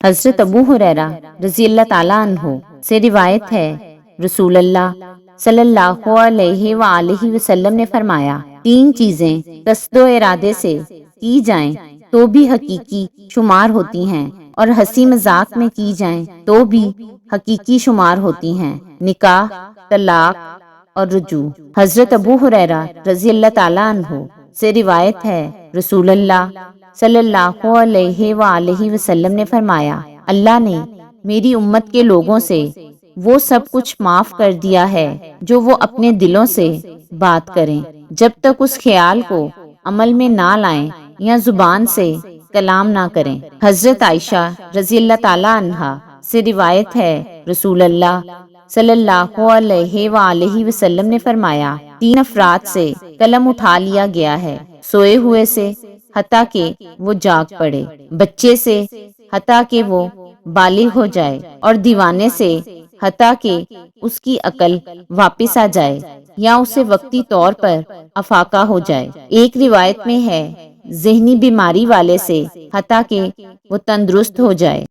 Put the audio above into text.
حضرت ابو ہریرہ رضی اللہ تعالیٰ عنہ سے روایت ہے، رسول اللہ صلی اللہ علیہ وآلہ وسلم نے فرمایا، تین چیزیں قصد و ارادے سے کی جائیں تو بھی حقیقی شمار ہوتی ہیں، اور ہنسی مذاق میں کی جائیں تو بھی حقیقی شمار ہوتی ہیں: نکاح، طلاق اور رجوع۔ حضرت ابو ہریرہ رضی اللہ تعالیٰ عنہ سے روایت ہے، رسول اللہ صلی اللہ علیہ وآلہ وسلم نے فرمایا، اللہ نے میری امت کے لوگوں سے وہ سب کچھ معاف کر دیا ہے جو وہ اپنے دلوں سے بات کریں، جب تک اس خیال کو عمل میں نہ لائیں یا زبان سے کلام نہ کریں۔ حضرت عائشہ رضی اللہ تعالیٰ عنہا سے روایت ہے، رسول اللہ صلی اللہ علیہ وآلہ وسلم نے فرمایا، تین افراد سے قلم اٹھا لیا گیا ہے، سوئے ہوئے سے حتیٰ کہ وہ جاگ پڑے، بچے سے حتیٰ کہ وہ بالغ ہو جائے، اور دیوانے سے حتیٰ کہ اس کی عقل واپس آ جائے یا اسے وقتی طور پر افاقہ ہو جائے۔ ایک روایت میں ہے، ذہنی بیماری والے سے حتیٰ کہ وہ تندرست ہو جائے۔